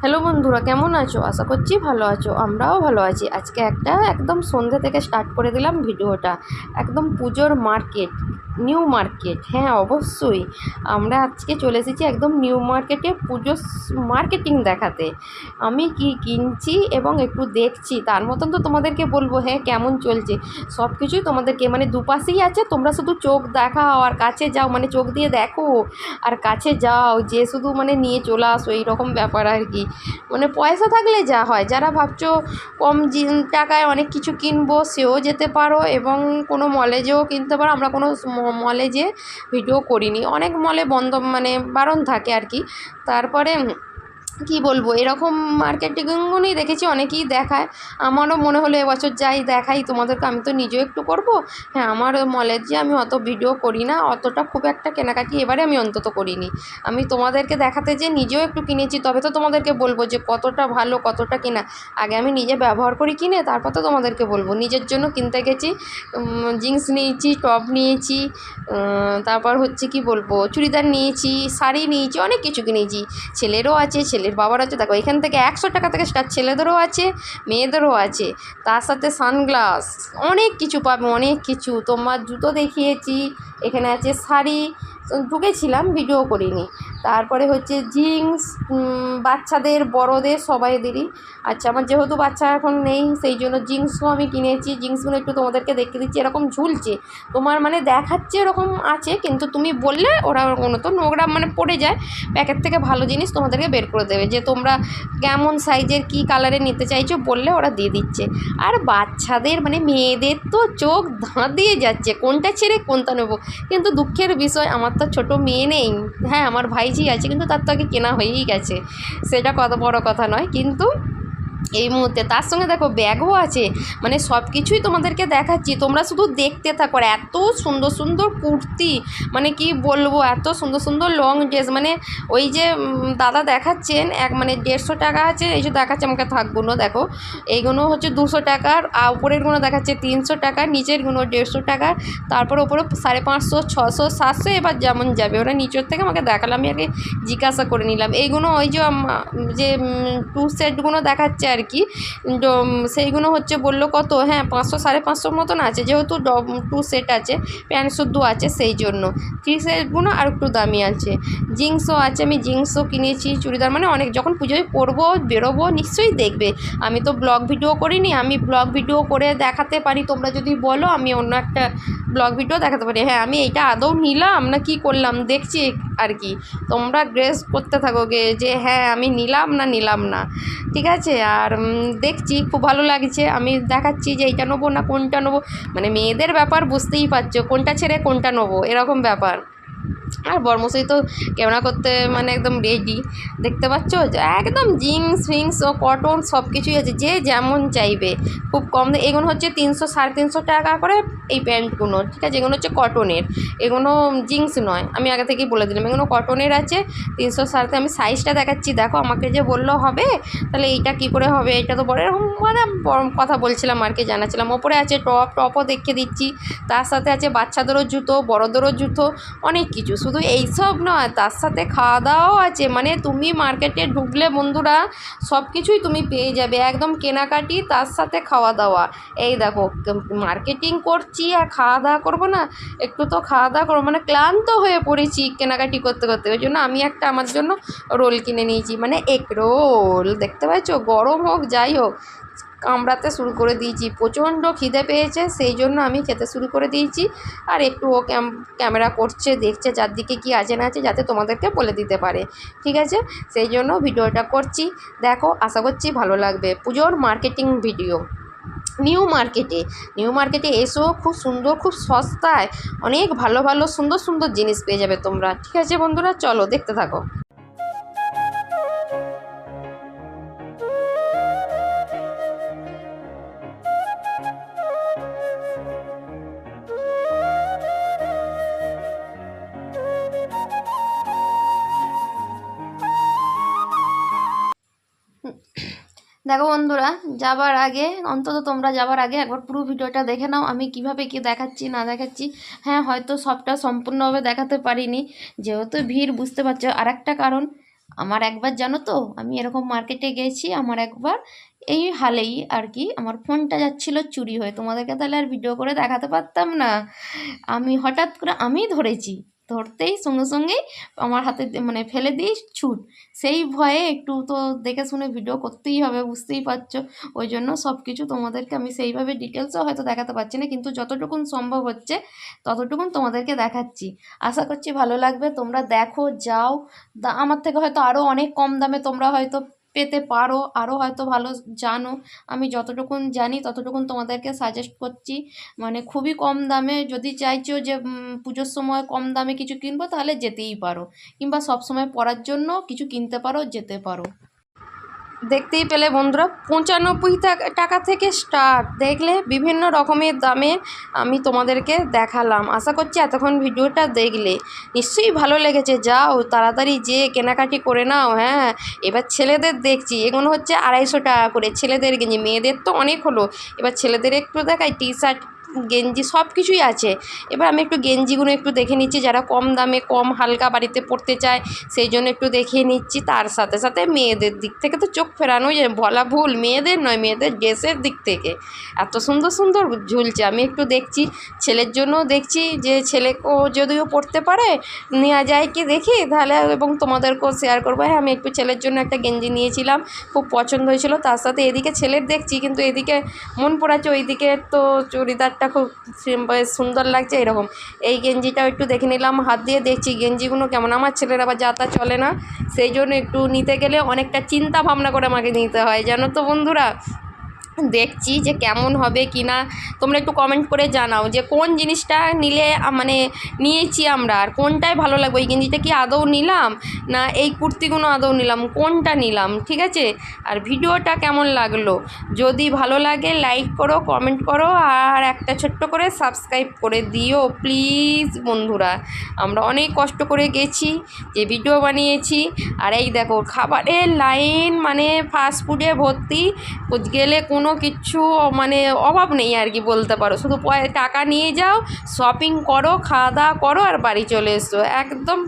Hello বন্ধুরা, কেমন আছো? আশা করছি ভালো আছো। আমরাও ভালো আছি। আজকে একদম সন্ধ্যে থেকে স্টার্ট করে দিলাম ভিডিওটা। একদম পুজোর মার্কেট, নিউ মার্কেট। হ্যাঁ, অবশ্যই আমরা আজকে চলে এসেছি একদম নিউ মার্কেটে পুজোর মার্কেটিং দেখাতে। আমি কি কিনছি এবং একটু দেখছি, তার মতন তো তোমাদেরকে বলবো। হ্যাঁ, কেমন চলছে সব কিছুই তোমাদেরকে, মানে দুপাশেই আছে। তোমরা শুধু চোখ দেখাও আর কাছে যাও, মানে চোখ দিয়ে দেখো আর কাছে যাও, যে শুধু মানে নিয়ে চলে আসো, এইরকম ব্যাপার আর কি। মানে পয়সা থাকলে যা হয়, যারা ভাবছো কম টাকায় অনেক কিছু কিনবো, সেও যেতে পারো এবং কোনো মলে যেও কিনতে পারো। আমরা কোনো মলে যেয়ে ভিডিও করিনি, অনেক মলে বন্ধ, মানে বারণ থাকে আর কি। তারপরে কি বলবো, এরকম মার্কেটিংগুলোই দেখেছি, অনেকেই দেখায়। আমারও মনে হলো এবছর যাই, দেখাই তোমাদেরকে। আমি তো নিজেও একটু করব। হ্যাঁ, আমার মলের যে আমি অত ভিডিও করি না, অতটা খুব একটা কেনাকাটি এবারে আমি অন্তত করিনি। আমি তোমাদেরকে দেখাতে যে নিজেও একটু কিনেছি, তবে তো তোমাদেরকে বলবো যে কতটা ভালো কতটা কেনা। আগে আমি নিজে ব্যবহার করি কিনে, তারপর তো তোমাদেরকে বলবো। নিজের জন্য কিনতে গেছি, জিন্স নিয়েছি, টপ নিয়েছি, তারপর হচ্ছে কি বলবো, চুড়িদার নিয়েছি, শাড়ি নিয়েছি, অনেক কিছু কিনেছি। ছেলেরও আছে, ছেলের বাবার আছে। দেখো, এখান থেকে 100 টাকা থেকে স্টার্ট, ছেলেদেরও আছে মেয়েদেরও আছে। তার সাথে সানগ্লাস, অনেক কিছু পাবে, অনেক কিছু। তোমার জুতো দেখিয়েছি, এখানে আছে শাড়ি। ঢুকেছিলাম, ভিডিও করিনি। তারপরে হচ্ছে জিন্স, বাচ্চাদের বড়দের সবাইদেরই। আচ্ছা, আমার যেহেতু বাচ্চা এখন নেই, সেই জন্য জিন্সও আমি কিনেছি। জিন্সগুলো একটু তোমাদেরকে দেখে দিচ্ছি, এরকম ঝুলছে। তোমার মানে দেখাচ্ছে এরকম আছে, কিন্তু তুমি বললে ওরা কোনো তো নোংরা মানে পড়ে যায়। প্যাকেট থেকে ভালো জিনিস তোমাদেরকে বের করে দেবে, যে তোমরা কেমন সাইজের কী কালারে নিতে চাইছো বললে ওরা দিয়ে দিচ্ছে। আর বাচ্চাদের মানে মেয়েদের তো চোখ ধাঁধিয়ে যাচ্ছে, কোনটা ছেড়ে কোনটা নেবো। কিন্তু দুঃখের বিষয়, আমার তো ছোটো মেয়ে নেই। হ্যাঁ, আমার ভাইঝি আছে, কিন্তু তার তো আগে কেনা হয়েই গেছে, সেটা কত বড় কথা নয়। কিন্তু এই মুহূর্তে তার সঙ্গে দেখো ব্যাগও আছে। মানে সব কিছুই তোমাদেরকে দেখাচ্ছি, তোমরা শুধু দেখতে থাকো। আর এত সুন্দর সুন্দর কুর্তি, মানে কি বলবো, এত সুন্দর সুন্দর লং ড্রেস। মানে ওই যে দাদা দেখাচ্ছেন, মানে 150 টাকা আছে, এই যে দেখাচ্ছে আমাকে থাকগুলো দেখো। এইগুলো হচ্ছে 200 টাকার, আর উপরেরগুলো দেখাচ্ছে 300 টাকা, নিচেরগুলো 150 টাকা। তারপর ওপরে 550, 600, 700, এবার যেমন যাবে। ওরা নিচের থেকে আমাকে দেখালাম, আমি আগে জিজ্ঞাসা করে নিলাম। এইগুলো ওই যে যে টু সেটগুলো দেখাচ্ছে আর কি, সেইগুলো হচ্ছে বললো কত, হ্যাঁ 500, 550 মতন আছে, যেহেতু টু সেট আছে, প্যান্ট শুদ্ধ আছে, সেই জন্য। থ্রি সেটগুলো আর একটু দামি আছে। জিন্সও আছে, আমি জিন্সও কিনেছি, চুড়িদার, মানে অনেক। যখন পুজোয় পরবো বেরোবো নিশ্চয়ই দেখবে। আমি তো ব্লগ ভিডিও করিনি, আমি ব্লগ ভিডিও করে দেখাতে পারি। তোমরা যদি বলো আমি অন্য একটা ব্লগ ভিডিও দেখাতে পারি। হ্যাঁ, আমি এইটা আদৌ নিলাম না কি করলাম দেখছি আর কি। তোমরা গ্রেস করতে থাকো যে হ্যাঁ আমি নিলাম না নিলাম না, ঠিক আছে। আর দেখছি খুব ভালো লাগছে, আমি দেখাচ্ছি যে এইটা নেবো না কোনটা নেবো। মানে মেয়েদের ব্যাপার বুঝতেই পারছো, কোনটা ছেড়ে কোনটা নেবো, এরকম ব্যাপার। আর বর্মশাই তো ক্যামেরা করতে মানে একদম রেডি, দেখতে পাচ্ছ। একদম জিন্স ফিন্স ও কটন সব কিছুই আছে, যে যেমন চাইবে। খুব কম এগুলো হচ্ছে 300, 350 টাকা করে এই প্যান্টগুলো, ঠিক আছে। এগুলো হচ্ছে কটনের, এগুলো জিন্স নয়, আমি আগে থেকেই বলে দিলাম। এগুলো কটনের আছে 300, 350। আমি সাইজটা দেখাচ্ছি, দেখো। আমাকে যে বললো হবে, তাহলে এইটা কী করে হবে, এটা তো বড়, এরকম মানে কথা বলছিলাম আর কি, জানাচ্ছিলাম। ওপরে আছে টপও দেখিয়ে দিচ্ছি। তার সাথে আছে বাচ্চাদেরও জুতো, বড়োদেরও জুতো, অনেক কিছু। শুধু এইসব নয়, তার সাথে খাওয়া দাওয়াও আছে। মানে তুমি মার্কেটে ঢুকলে বন্ধুরা সব কিছুই তুমি পেয়ে যাবে, একদম কেনাকাটি তার সাথে খাওয়া দাওয়া। এই দেখো, মার্কেটিং করছি আর খাওয়া দাওয়া করবো না? একটু তো খাওয়া দাওয়া করবো, মানে ক্লান্ত হয়ে পড়েছি কেনাকাটি করতে করতে। ওই জন্য আমি একটা আমার জন্য রোল কিনে নিয়েছি, মানে এগ রোল, দেখতে পাচ্ছ। গরম হোক যাই হোক, কামড়াতে শুরু করে দিয়েছি। প্রচণ্ড খিদে পেয়েছে, সেই জন্য আমি খেতে শুরু করে দিয়েছি। আর একটু ও ক্যামেরা করছে, দেখছে চারদিকে কী আছে না আছে, যাতে তোমাদেরকে বলে দিতে পারে, ঠিক আছে। সেই জন্য ভিডিওটা করছি, দেখো। আশা করছি ভালো লাগবে। পুজোর মার্কেটিং ভিডিও, নিউ মার্কেটে এসো, খুব সুন্দর, খুব সস্তায় অনেক ভালো ভালো সুন্দর সুন্দর জিনিস পেয়ে যাবে তোমরা, ঠিক আছে বন্ধুরা। চলো দেখতে থাকো। দেখো বন্ধুরা, যাবার আগে অন্তত তোমরা যাবার আগে একবার পুরো ভিডিওটা দেখে নাও, আমি কিভাবে কি দেখাচ্ছি না দেখাচ্ছি। হ্যাঁ, হয়তো সবটা সম্পূর্ণভাবে দেখাতে পারিনি, যেহেতু ভিড়, বুঝতে পারছো। আর একটা কারণ, আমার একবার জানো তো, আমি এরকম মার্কেটে গেছি, আমার একবার এই হালেই আর কি আমার ফোনটা যাচ্ছিল চুরি হয়ে, তোমাদেরকে তাহলে আর ভিডিও করে দেখাতে পারতাম না। আমি হঠাৎ করে আমি ধরেছি, ধরতেই সঙ্গে সঙ্গেই আমার হাতে মানে ফেলে দিই ছুট। সেই ভয়ে একটু তো দেখে শুনে ভিডিও করতেই হবে, বুঝতেই পারছো। ওই জন্য সব কিছু তোমাদেরকে আমি সেইভাবে ডিটেলসও হয়তো দেখাতে পারছি না, কিন্তু যতটুকুন সম্ভব হচ্ছে ততটুকুন তোমাদেরকে দেখাচ্ছি। আশা করছি ভালো লাগবে, তোমরা দেখো যাও। আমার থেকে হয়তো আরও অনেক কম দামে তোমরা হয়তো পেতে পারো, আরও হয়তো ভালো জানো। আমি যতটুকুন জানি ততটুকুন তোমাদেরকে সাজেস্ট করছি। মানে খুবই কম দামে, যদি চাইছো যে পুজোর সময় কম দামে কিছু কিনবো তাহলে যেতেই পারো, কিংবা সব সময় পরার জন্য কিছু কিনতে পারো, যেতে পারো। দেখতেই পেলে বন্ধুরা, 95 টাকা থেকে স্টার্ট, দেখলে বিভিন্ন রকমের দামে আমি তোমাদেরকে দেখালাম। আশা করছি এতক্ষণ ভিডিওটা দেখলে নিশ্চয়ই ভালো লেগেছে। যাও তাড়াতাড়ি যে কেনাকাটি করে নাও। হ্যাঁ, এবার ছেলেদের দেখছি, এগুলো হচ্ছে 250 টাকা করে ছেলেদের গেঞ্জি, মেয়েদের তো অনেক হলো, এবার ছেলেদের একটু দেখাই। টি শার্ট, গেঞ্জি সব কিছুই আছে। এবার আমি একটু গেঞ্জিগুলো একটু দেখে নিচ্ছি, যারা কম দামে কম হালকা বাড়িতে পরতে চায় সেই জন্য একটু দেখিয়ে নিচ্ছি। তার সাথে সাথে মেয়েদের দিক থেকে তো চোখ ফেরানোই বলা ভুল, মেয়েদের নয়, মেয়েদের ড্রেসের দিক থেকে এত সুন্দর সুন্দর ঝুলছে। আমি একটু দেখছি, ছেলের জন্যও দেখছি যে ছেলেকেও যদিও পরতে পারে নেওয়া যায় কি দেখি তাহলে, এবং তোমাদেরকেও শেয়ার করবো। হ্যাঁ, আমি একটু ছেলের জন্য একটা গেঞ্জি নিয়েছিলাম, খুব পছন্দ হয়েছিল। তার সাথে এদিকে ছেলের দেখছি, কিন্তু এদিকে মন পড়াচ্ছে ওইদিকে তো চুড়িদারটা খুব বেশ সুন্দর লাগছে এরকম। এই গেঞ্জিটাও একটু দেখে নিলাম, হাত দিয়ে দেখছি গেঞ্জিগুলো কেমন। আমার ছেলের আবার যা তা চলে না, সেই জন্য একটু নিতে গেলে অনেকটা চিন্তা ভাবনা করে আমাকে নিতে হয়, জানো তো বন্ধুরা। দেখছি যে কেমন হবে কি না, তোমরা একটু কমেন্ট করে জানাও যে কোন জিনিসটা নিলে মানে নিয়েছি আমরা, আর কোনটায় ভালো লাগবে। এই গেঞ্জিটা কি আদৌ নিলাম, না এই কুর্তিগুলো আদৌ নিলাম, কোনটা নিলাম, ঠিক আছে। আর ভিডিওটা কেমন লাগলো, যদি ভালো লাগে লাইক করো, কমেন্ট করো, আর একটা ছোট্ট করে সাবস্ক্রাইব করে দিও প্লিজ বন্ধুরা। আমরা অনেক কষ্ট করে গেছি, যে ভিডিও বানিয়েছি। আর এই দেখো খাবারের লাইন, মানে ফাস্ট ফুডে ভর্তি, গেলে কোনো কিচ্ছু মানে অভাব নেই আর কি বলতে পারো। শুধু টাকা নিয়ে যাও, শপিং করো, খাওয়া দাওয়া করো আর বাড়ি চলে এসো, একদম